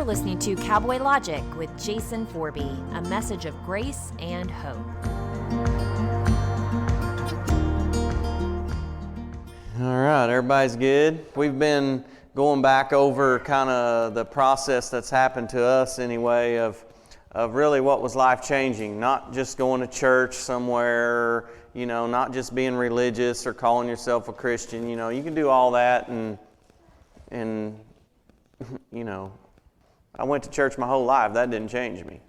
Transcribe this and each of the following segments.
You're listening to Cowboy Logic with Jason Forby, a message of grace and hope. All right, everybody's good. We've been going back over kind of the process that's happened to us anyway of really what was life-changing, not just going to church somewhere, not just being religious or calling yourself a Christian. You can do all that and I went to church my whole life. That didn't change me.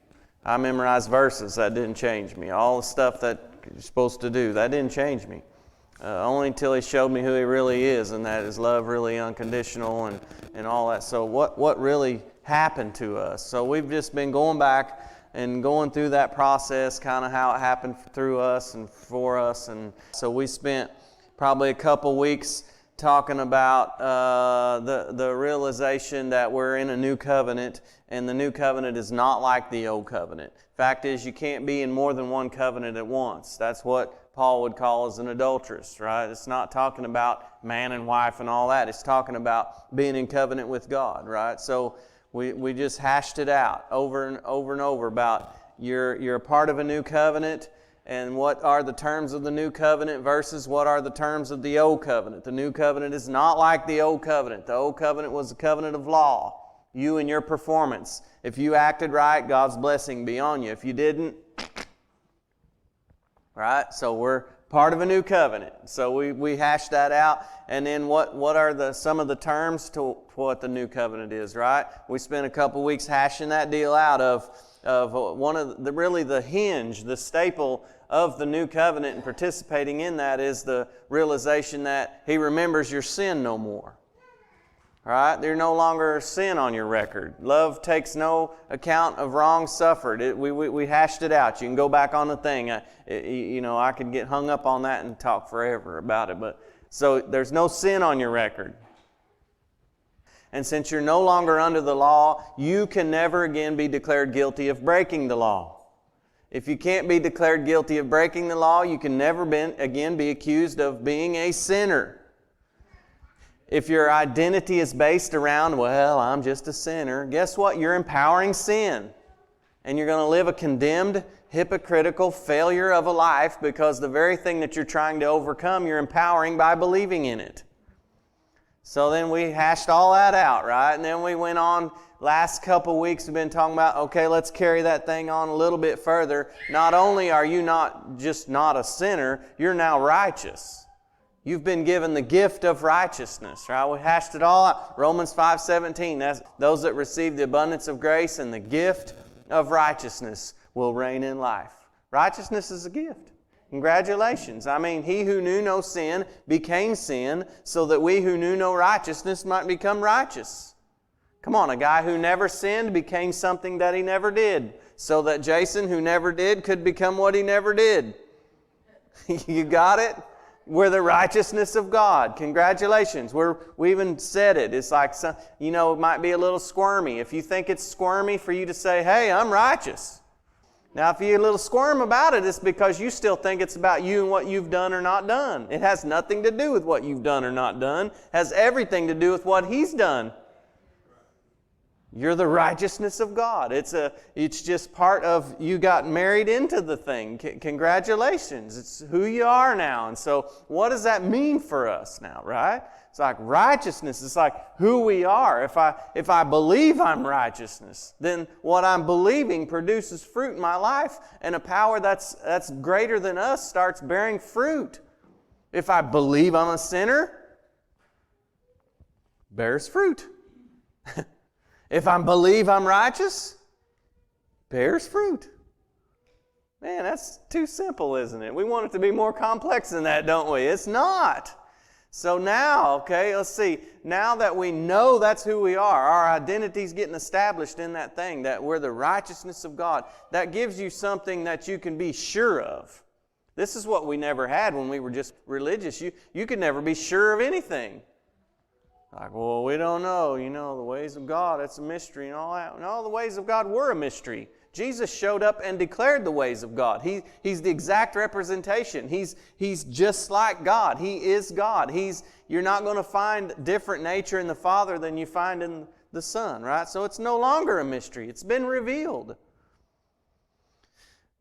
I memorized verses. That didn't change me. All the stuff that you're supposed to do, that didn't change me. Only until He showed me who He really is, and that His love really unconditional and all that. So what really happened to us? So we've just been going back and going through that process, kind of how it happened through us and for us. And so we spent probably a couple weeks talking about the realization that we're in a new covenant, and the new covenant is not like the old covenant. Fact is, you can't be in more than one covenant at once. That's what Paul would call as an adulteress, right? It's not talking about man and wife and all that. It's talking about being in covenant with God, right? So we just hashed it out over and over about you're a part of a new covenant, and what are the terms of the new covenant versus what are the terms of the old covenant. The new covenant is not like the old covenant. The old covenant was a covenant of law. You and your performance. If you acted right, God's blessing be on you. If you didn't, right? So we're part of a new covenant. So we hashed that out. And then what are some of the terms to what the new covenant is, right? We spent a couple weeks hashing that deal out of one of the hinge, the staple of the new covenant, and participating in that is the realization that He remembers your sin no more. All right? There's no longer sin on your record. Love takes no account of wrong suffered. We hashed it out. You can go back on the thing. I could get hung up on that and talk forever about it. But so there's no sin on your record. And since you're no longer under the law, you can never again be declared guilty of breaking the law. If you can't be declared guilty of breaking the law, you can never again be accused of being a sinner. If your identity is based around, well, I'm just a sinner, guess what? You're empowering sin. And you're going to live a condemned, hypocritical failure of a life because the very thing that you're trying to overcome, you're empowering by believing in it. So then we hashed all that out, right? And then we went on, last couple weeks we've been talking about, okay, let's carry that thing on a little bit further. Not only are you not just not a sinner, you're now righteous. You've been given the gift of righteousness, right? We hashed it all out. Romans 5:17, that's those that receive the abundance of grace and the gift of righteousness will reign in life. Righteousness is a gift. Congratulations. I mean, He who knew no sin became sin so that we who knew no righteousness might become righteous. Come on, a guy who never sinned became something that he never did so that Jason, who never did, could become what he never did. You got it? We're the righteousness of God. Congratulations. We even said it. It's like, it might be a little squirmy. If you think it's squirmy for you to say, hey, I'm righteous. Now, if you're a little squirm about it, it's because you still think it's about you and what you've done or not done. It has nothing to do with what you've done or not done. It has everything to do with what He's done. You're the righteousness of God. It's just part of, you got married into the thing. Congratulations. It's who you are now. And so what does that mean for us now, right? It's like righteousness. It's like who we are. If I believe I'm righteousness, then what I'm believing produces fruit in my life, and a power that's greater than us starts bearing fruit. If I believe I'm a sinner, bears fruit. If I believe I'm righteous, bears fruit. Man, that's too simple, isn't it? We want it to be more complex than that, don't we? It's not. So now, okay, let's see. Now that we know that's who we are, our identity's getting established in that thing, that we're the righteousness of God. That gives you something that you can be sure of. This is what we never had when we were just religious. You could never be sure of anything. Like, well, we don't know, the ways of God, it's a mystery and all that. No, the ways of God were a mystery. Jesus showed up and declared the ways of God. He's the exact representation. He's just like God. He is God. You're not going to find different nature in the Father than you find in the Son, right? So it's no longer a mystery. It's been revealed.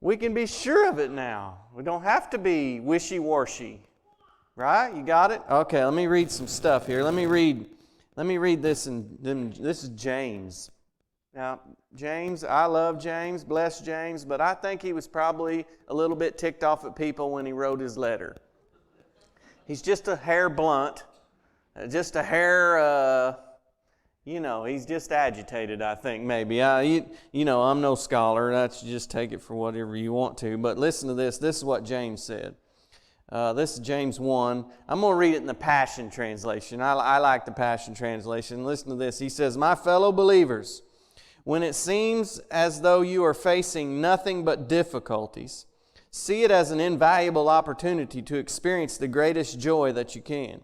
We can be sure of it now. We don't have to be wishy-washy. Right? You got it? Okay, let me read some stuff here. Let me read this, and this is James. Now, James, I love James, bless James, but I think he was probably a little bit ticked off at people when he wrote his letter. He's just a hair blunt, just a hair, he's just agitated, I think, maybe. I'm no scholar. That's just take it for whatever you want to. But listen to this. This is what James said. This is James 1. I'm going to read it in the Passion Translation. I like the Passion Translation. Listen to this. He says, "My fellow believers, when it seems as though you are facing nothing but difficulties, see it as an invaluable opportunity to experience the greatest joy that you can.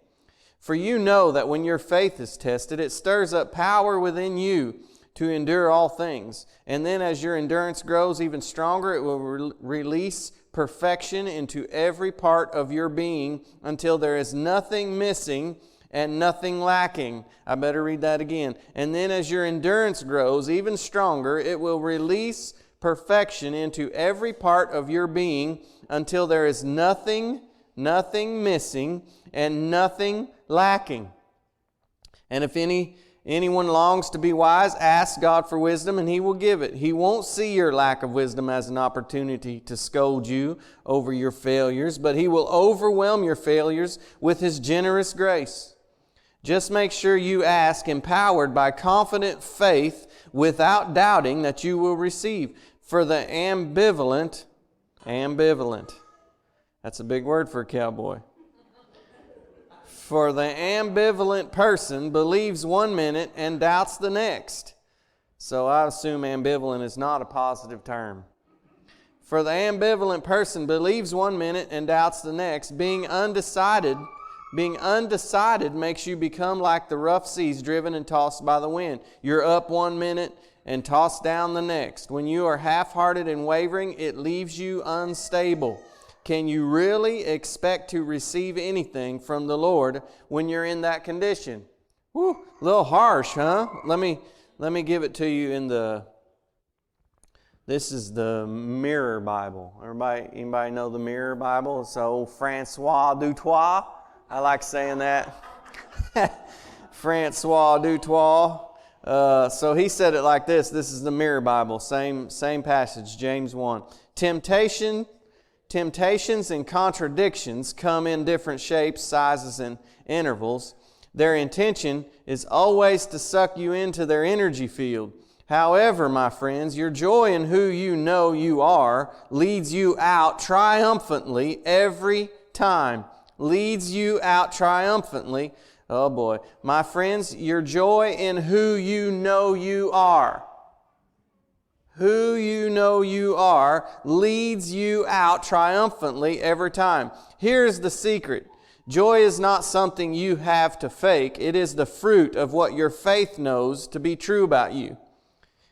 For you know that when your faith is tested, it stirs up power within you to endure all things. And then as your endurance grows even stronger, it will release perfection into every part of your being until there is nothing missing and nothing lacking." I better read that again. "And then as your endurance grows even stronger, it will release perfection into every part of your being until there is nothing missing and nothing lacking. And if anyone longs to be wise, ask God for wisdom, and He will give it. He won't see your lack of wisdom as an opportunity to scold you over your failures, but He will overwhelm your failures with His generous grace. Just make sure you ask, empowered by confident faith, without doubting that you will receive. For the ambivalent, that's a big word for a cowboy. For the ambivalent person believes one minute and doubts the next." So I assume ambivalent is not a positive term. "For the ambivalent person believes one minute and doubts the next. Being undecided makes you become like the rough seas driven and tossed by the wind. You're up one minute and tossed down the next. When you are half-hearted and wavering, it leaves you unstable. Can you really expect to receive anything from the Lord when you're in that condition?" Whew, a little harsh, huh? Let me give it to you this is the Mirror Bible. Anybody know the Mirror Bible? It's old Francois Dutoit. I like saying that. Francois Dutoit. So he said it like this. This is the Mirror Bible. Same passage, James 1. Temptations and contradictions come in different shapes, sizes, and intervals. Their intention is always to suck you into their energy field. However, my friends, your joy in who you know you are leads you out triumphantly every time. Leads you out triumphantly. Oh boy. My friends, your joy in who you know you are. Who you know you are leads you out triumphantly every time. Here's the secret. Joy is not something you have to fake. It is the fruit of what your faith knows to be true about you.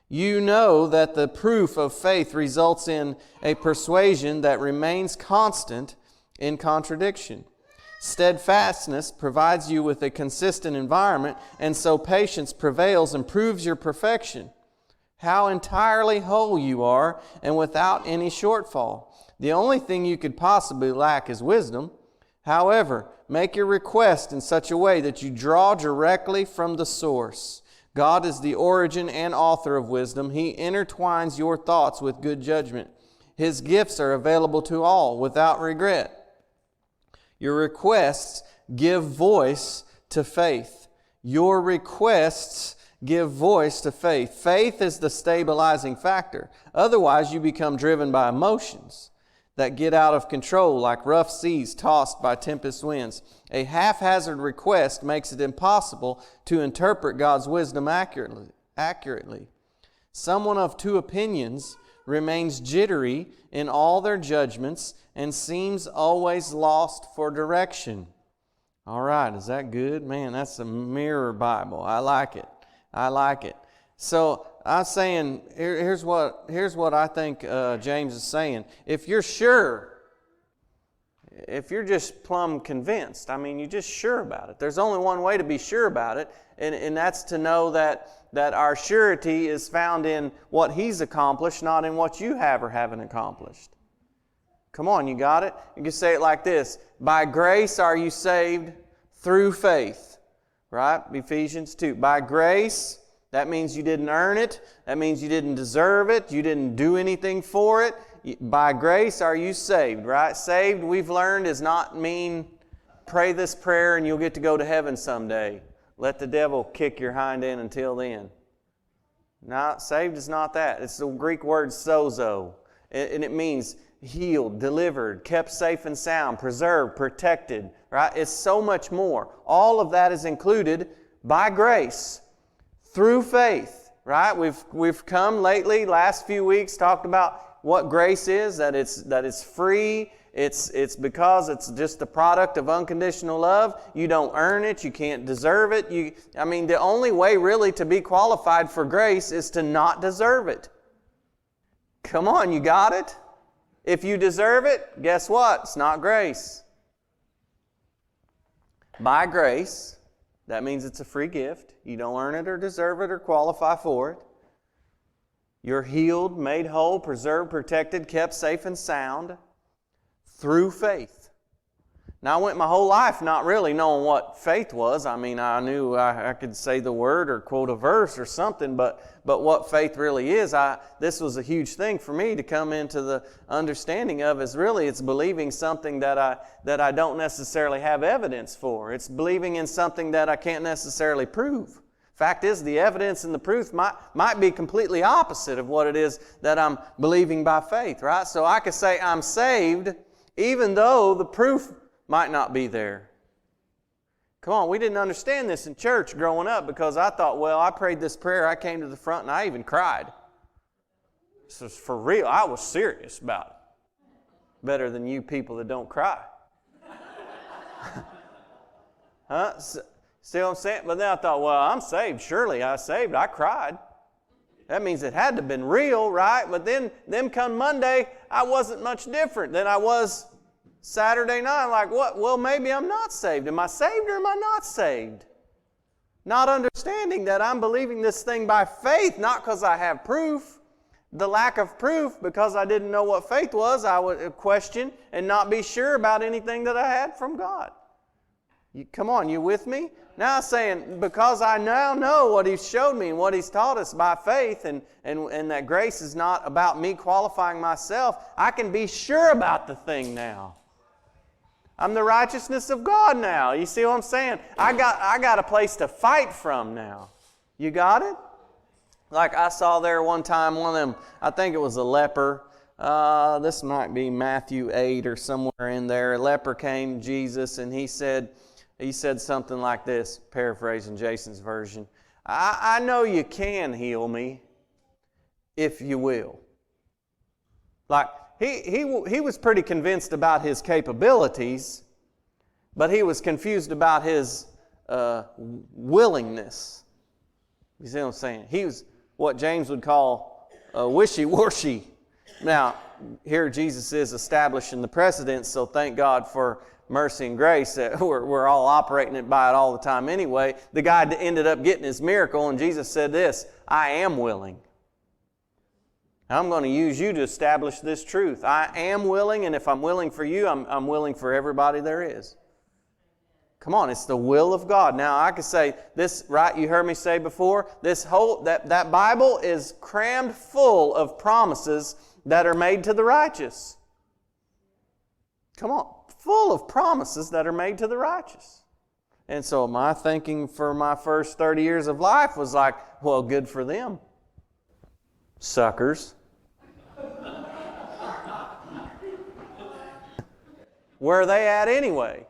You know that the proof of faith results in a persuasion that remains constant in contradiction. Steadfastness provides you with a consistent environment, and so patience prevails and proves your perfection. How entirely whole you are, and without any shortfall. The only thing you could possibly lack is wisdom. However, make your request in such a way that you draw directly from the source. God is the origin and author of wisdom. He intertwines your thoughts with good judgment. His gifts are available to all without regret. Your requests give voice to faith. Your requests give voice to faith. Faith is the stabilizing factor. Otherwise, you become driven by emotions that get out of control like rough seas tossed by tempest winds. A haphazard request makes it impossible to interpret God's wisdom accurately. Someone of two opinions remains jittery in all their judgments and seems always lost for direction. All right, is that good? Man, that's a Mirror Bible. I like it. So I'm saying, here's what I think James is saying. If you're sure if you're just plumb convinced, I mean, you're just sure about it. There's only one way to be sure about it, and that's to know that our surety is found in what He's accomplished, not in what you have or haven't accomplished. Come on, you got it? You can say it like this: by grace are you saved through faith. Right? Ephesians 2. By grace, that means you didn't earn it. That means you didn't deserve it. You didn't do anything for it. By grace are you saved, right? Saved, we've learned, does not mean pray this prayer and you'll get to go to heaven someday. Let the devil kick your hind end until then. No, saved is not that. It's the Greek word sozo. And it means healed, delivered, kept safe and sound, preserved, protected, right? It's so much more. All of that is included by grace, through faith, right? We've come lately, last few weeks, talked about what grace is, that it's free, it's because it's just the product of unconditional love. You don't earn it, you can't deserve it. The only way really to be qualified for grace is to not deserve it. Come on, you got it? If you deserve it, guess what? It's not grace. By grace, that means it's a free gift. You don't earn it or deserve it or qualify for it. You're healed, made whole, preserved, protected, kept safe and sound through faith. Now, I went my whole life not really knowing what faith was. I mean, I knew I could say the word or quote a verse or something, but what faith really is, this was a huge thing for me to come into the understanding of. Is really it's believing something that I don't necessarily have evidence for. It's believing in something that I can't necessarily prove. Fact is, the evidence and the proof might be completely opposite of what it is that I'm believing by faith, right? So I could say I'm saved even though the proof might not be there. Come on, we didn't understand this in church growing up because I thought, well, I prayed this prayer, I came to the front and I even cried. This is for real. I was serious about it. Better than you people that don't cry. Huh? See what I'm saying? But then I thought, well, I'm saved. Surely I saved. I cried. That means it had to have been real, right? But then come Monday, I wasn't much different than I was Saturday night. Like, what? Well, maybe I'm not saved. Am I saved or am I not saved? Not understanding that I'm believing this thing by faith, not because I have proof. The lack of proof, because I didn't know what faith was, I would question and not be sure about anything that I had from God. Come on, you with me? Now I'm saying, because I now know what He's showed me and what He's taught us by faith, and that grace is not about me qualifying myself, I can be sure about the thing now. I'm the righteousness of God now. You see what I'm saying? I got a place to fight from now. You got it? Like I saw there one time, one of them, I think it was a leper. This might be Matthew 8 or somewhere in there. A leper came to Jesus and he said something like this, paraphrasing Jason's version. I know you can heal me if you will. Like, he was pretty convinced about his capabilities, but he was confused about his willingness. You see what I'm saying? He was what James would call wishy-washy. Now, here Jesus is establishing the precedent, so thank God for mercy and grace that we're all operating it by it all the time anyway. The guy ended up getting his miracle, and Jesus said this, I am willing. I'm going to use you to establish this truth. I am willing, and if I'm willing for you, I'm willing for everybody there is. Come on, it's the will of God. Now, I could say this, right? You heard me say before, this whole that Bible is crammed full of promises that are made to the righteous. Come on, full of promises that are made to the righteous. And so my thinking for my first 30 years of life was like, well, good for them. Suckers. Where are they at anyway?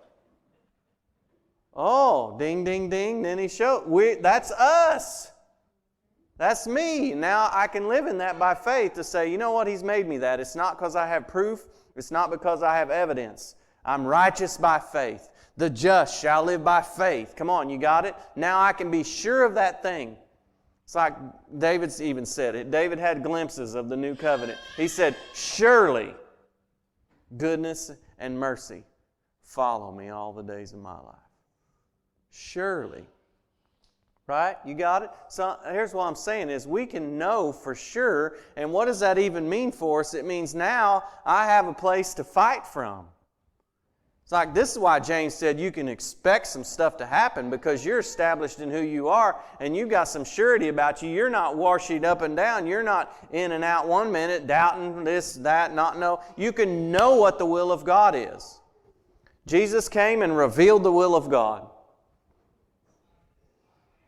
Oh, ding, ding, ding. Then he showed, that's us. That's me. Now I can live in that by faith to say, you know what, He's made me that. It's not because I have proof. It's not because I have evidence. I'm righteous by faith. The just shall live by faith. Come on, you got it? Now I can be sure of that thing. It's like David's even said it. David had glimpses of the new covenant. He said, surely goodness and mercy follow me all the days of my life. Surely. Right? You got it? So here's what I'm saying is we can know for sure. And what does that even mean for us? It means now I have a place to fight from. It's like this is why James said you can expect some stuff to happen because you're established in who you are and you've got some surety about you. You're not washing up and down. You're not in and out one minute, doubting this, that, not know. You can know what the will of God is. Jesus came and revealed the will of God.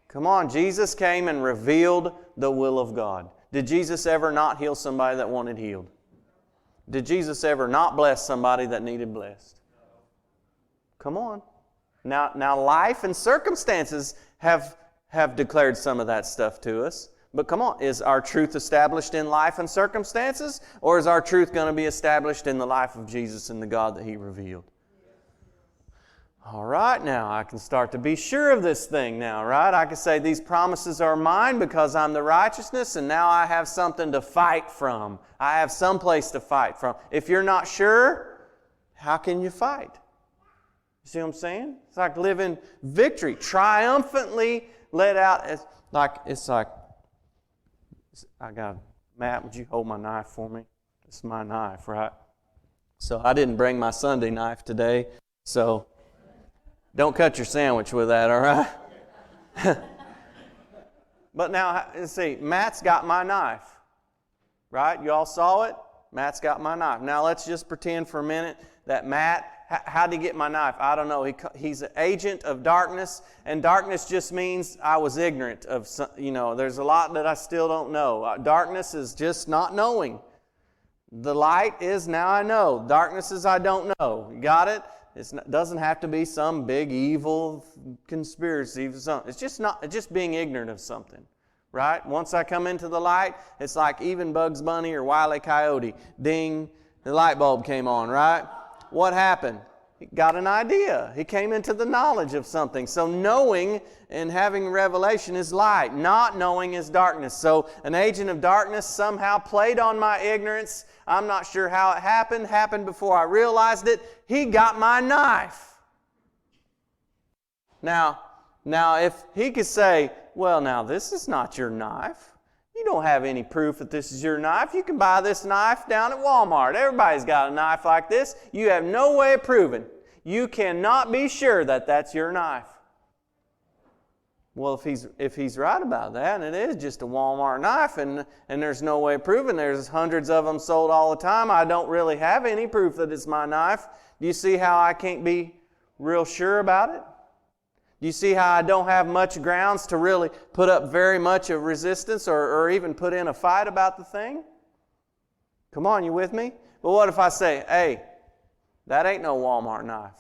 Come on, Jesus came and revealed the will of God. Did Jesus ever not heal somebody that wanted healed? Did Jesus ever not bless somebody that needed blessed? Come on. Now life and circumstances have declared some of that stuff to us. But come on, is our truth established in life and circumstances? Or is our truth going to be established in the life of Jesus and the God that He revealed? All right, now I can start to be sure of this thing now, right? I can say these promises are mine because I'm the righteousness, and now I have something to fight from. I have some place to fight from. If you're not sure, how can you fight? You see what I'm saying? It's like living victory, triumphantly let out. Matt, would you hold my knife for me? It's my knife, right? So I didn't bring my Sunday knife today, so don't cut your sandwich with that, all right? But now, let's see, Matt's got my knife, right? You all saw it? Matt's got my knife. Now let's just pretend for a minute that Matt, how'd he get my knife? I don't know. He's an agent of darkness, and darkness just means I was ignorant of some, there's a lot that I still don't know. Darkness is just not knowing. The light is now I know. Darkness is I don't know. You got it? It doesn't have to be some big evil conspiracy. It's just being ignorant of something. Right? Once I come into the light, it's like even Bugs Bunny or Wile E. Coyote. Ding, the light bulb came on, right? What happened? He got an idea. He came into the knowledge of something. So knowing and having revelation is light. Not knowing is darkness. So an agent of darkness somehow played on my ignorance. I'm not sure how it happened before I realized it. He got my knife. Now if he could say, well, now this is not your knife. You don't have any proof that this is your knife. You can buy this knife down at Walmart. Everybody's got a knife like this. You have no way of proving. You cannot be sure that that's your knife. Well, if he's right about that, and it is just a Walmart knife, and there's no way of proving, there's hundreds of them sold all the time, I don't really have any proof that it's my knife. Do you see how I can't be real sure about it? Do you see how I don't have much grounds to really put up very much of resistance or even put in a fight about the thing? Come on, you with me? But what if I say, hey, that ain't no Walmart knife.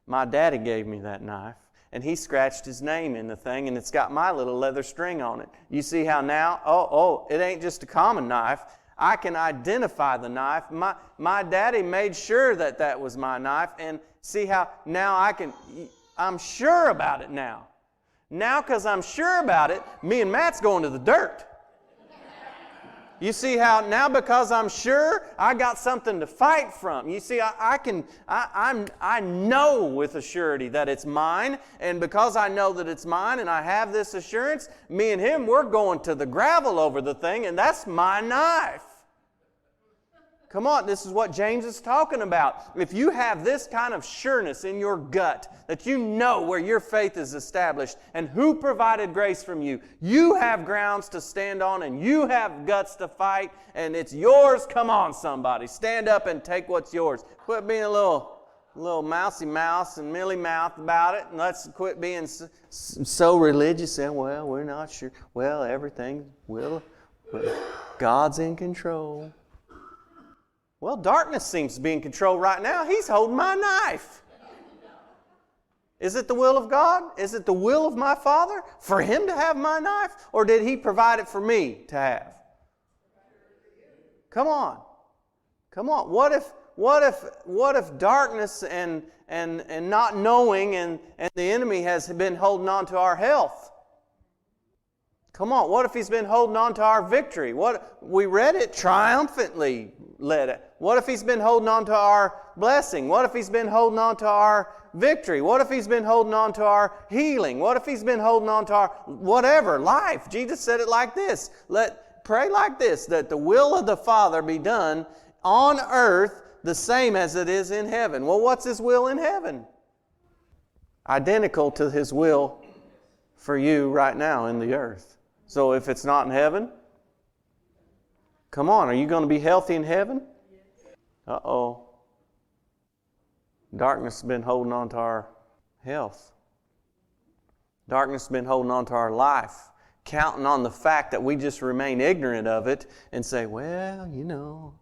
My daddy gave me that knife, and he scratched his name in the thing, and it's got my little leather string on it. You see how now, it ain't just a common knife. I can identify the knife. My daddy made sure that was my knife, and see how now I'm sure about it now. Now, because I'm sure about it, me and Matt's going to the dirt. You see how now because I'm sure, I got something to fight from. You see, I know with a surety that it's mine, and because I know that it's mine and I have this assurance, me and him, we're going to the gravel over the thing, and that's my knife. Come on, this is what James is talking about. If you have this kind of sureness in your gut, that you know where your faith is established and who provided grace from you, you have grounds to stand on and you have guts to fight, and it's yours. Come on, somebody. Stand up and take what's yours. Quit being a little mousy mouse and mealy mouth about it, and let's quit being so religious and, well, we're not sure. Well, everything will. God's in control. Well, darkness seems to be in control right now. He's holding my knife. Is it the will of God? Is it the will of my Father for Him to have my knife? Or did He provide it for me to have? Come on. Come on. What if darkness and not knowing and the enemy has been holding on to our health? Come on, what if He's been holding on to our victory? We read it triumphantly, led it. What if He's been holding on to our blessing? What if He's been holding on to our victory? What if He's been holding on to our healing? What if He's been holding on to our whatever, life? Jesus said it like this. Pray like this, that the will of the Father be done on earth the same as it is in heaven. Well, what's His will in heaven? Identical to His will for you right now in the earth. So if it's not in heaven, come on, are you going to be healthy in heaven? Uh-oh. Darkness has been holding on to our health. Darkness has been holding on to our life, counting on the fact that we just remain ignorant of it and say, well, you know,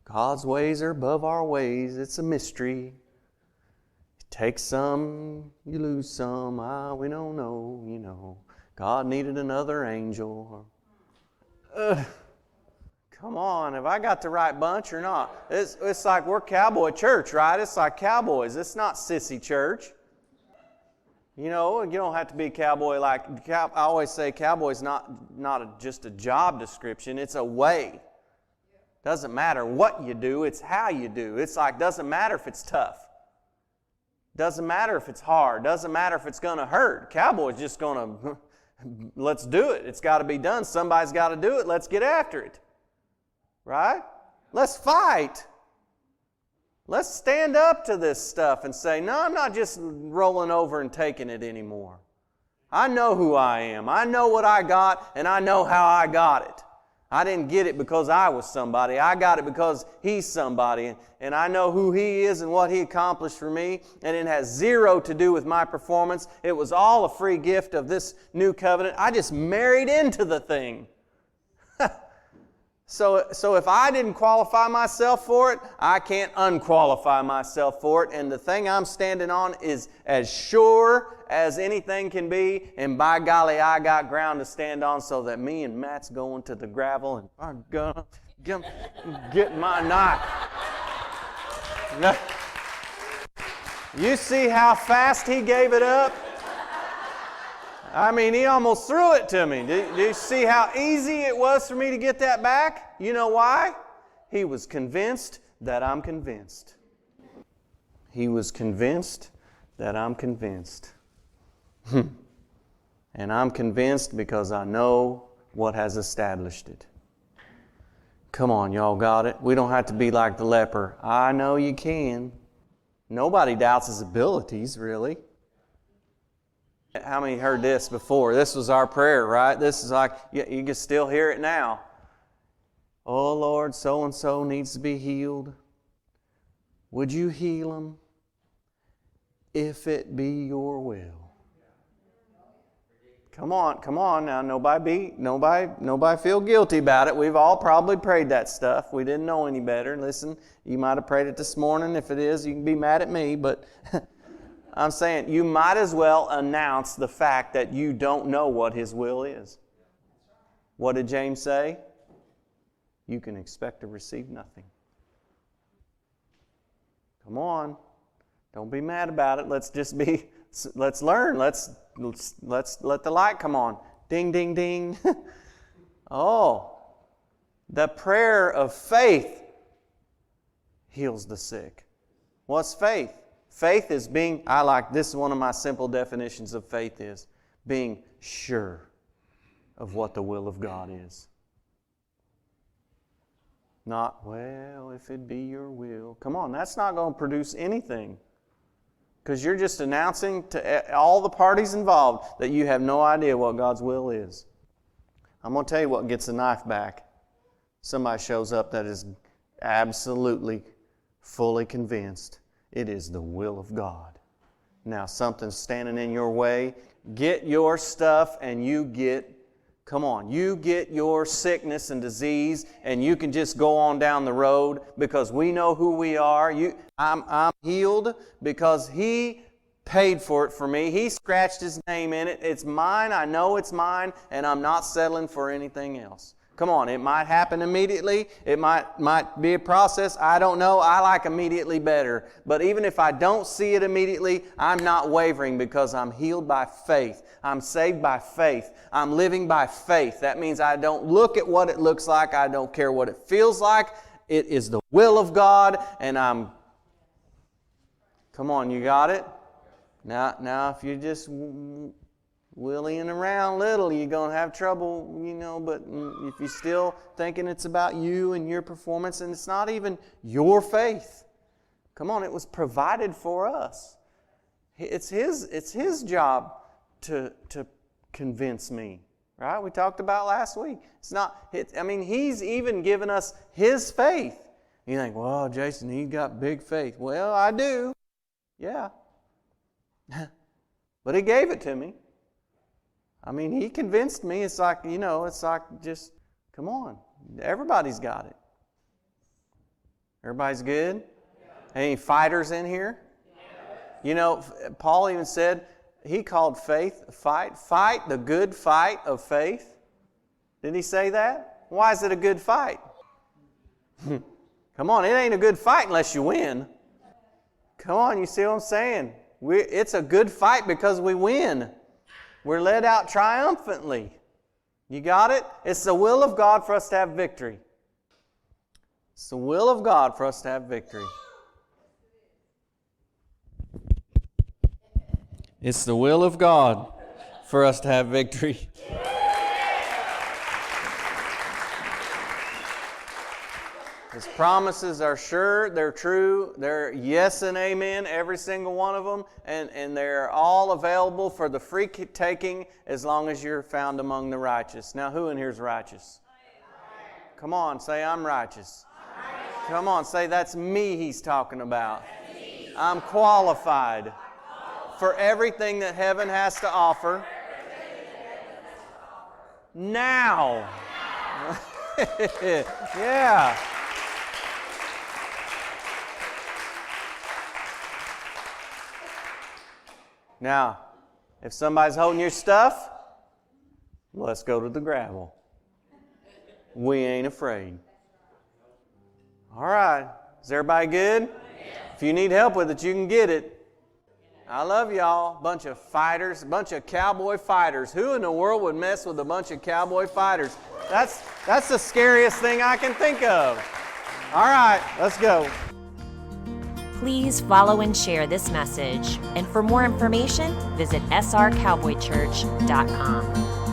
God's ways are above our ways. It's a mystery. You take some, you lose some. We don't know, you know. God needed another angel. Come on, have I got the right bunch or not? It's like we're cowboy church, right? It's like cowboys. It's not sissy church. You know, you don't have to be a cowboy like... I always say cowboy's not just a job description. It's a way. Doesn't matter what you do, it's how you do. It's like, doesn't matter if it's tough. Doesn't matter if it's hard. Doesn't matter if it's going to hurt. Cowboy's just going to... Let's do it. It's got to be done. Somebody's got to do it. Let's get after it. Right? Let's fight. Let's stand up to this stuff and say, no, I'm not just rolling over and taking it anymore. I know who I am. I know what I got, and I know how I got it. I didn't get it because I was somebody. I got it because He's somebody. And I know who He is and what He accomplished for me. And it has zero to do with my performance. It was all a free gift of this new covenant. I just married into the thing. So if I didn't qualify myself for it, I can't unqualify myself for it. And the thing I'm standing on is as sure as anything can be. And by golly, I got ground to stand on so that me and Matt's going to the gravel and I'm going to get my knife. You see how fast he gave it up? I mean, he almost threw it to me. Do you see how easy it was for me to get that back? You know why? He was convinced that I'm convinced. He was convinced that I'm convinced. And I'm convinced because I know what has established it. Come on, y'all got it? We don't have to be like the leper. I know you can. Nobody doubts his abilities, really. How many heard this before? This was our prayer, right? This is like, you can still hear it now. Oh Lord, so-and-so needs to be healed. Would you heal him if it be your will? Come on now. Nobody feel guilty about it. We've all probably prayed that stuff. We didn't know any better. Listen, you might have prayed it this morning. If it is, you can be mad at me, but I'm saying you might as well announce the fact that you don't know what His will is. What did James say? You can expect to receive nothing. Come on. Don't be mad about it. Let's learn. Let's let the light come on. Ding, ding, ding. Oh, the prayer of faith heals the sick. What's faith? Faith is this is one of my simple definitions of faith is being sure of what the will of God is. Not, well, if it be your will. Come on, that's not going to produce anything. Because you're just announcing to all the parties involved that you have no idea what God's will is. I'm going to tell you what gets the knife back. Somebody shows up that is absolutely, fully convinced it is the will of God. Now, something's standing in your way. Get your stuff and you get your sickness and disease and you can just go on down the road because we know who we are. I'm healed because He paid for it for me. He scratched His name in it. It's mine. I know it's mine and I'm not settling for anything else. Come on, it might happen immediately. It might be a process. I don't know. I like immediately better. But even if I don't see it immediately, I'm not wavering because I'm healed by faith. I'm saved by faith. I'm living by faith. That means I don't look at what it looks like. I don't care what it feels like. It is the will of God, and I'm... Come on, you got it? Now, if you're just willying around little, you're going to have trouble, but if you're still thinking it's about you and your performance, and it's not even your faith. Come on, it was provided for us. It's His job to convince me, right? We talked about last week. He's even given us His faith. You think, well, Jason, he got big faith. Well, I do. Yeah. But He gave it to me. He convinced me. It's like, just, come on. Everybody's got it. Everybody's good? Any fighters in here? Paul even said, he called faith a fight. Fight the good fight of faith. Did he say that? Why is it a good fight? Come on, it ain't a good fight unless you win. Come on, you see what I'm saying? It's a good fight because we win. We're led out triumphantly. You got it? It's the will of God for us to have victory. It's the will of God for us to have victory. It's the will of God for us to have victory. His promises are sure, they're true, they're yes and amen, every single one of them, and they're all available for the free taking as long as you're found among the righteous. Now, who in here is righteous? Come on, say, I'm righteous. Come on, say, that's me He's talking about. I'm qualified for everything that heaven has to offer now. Yeah. Now, if somebody's holding your stuff, let's go to the gravel. We ain't afraid. All right. Is everybody good? If you need help with it, you can get it. I love y'all. Bunch of fighters, bunch of cowboy fighters. Who in the world would mess with a bunch of cowboy fighters? That's the scariest thing I can think of. All right, let's go. Please follow and share this message. And for more information, visit srcowboychurch.com.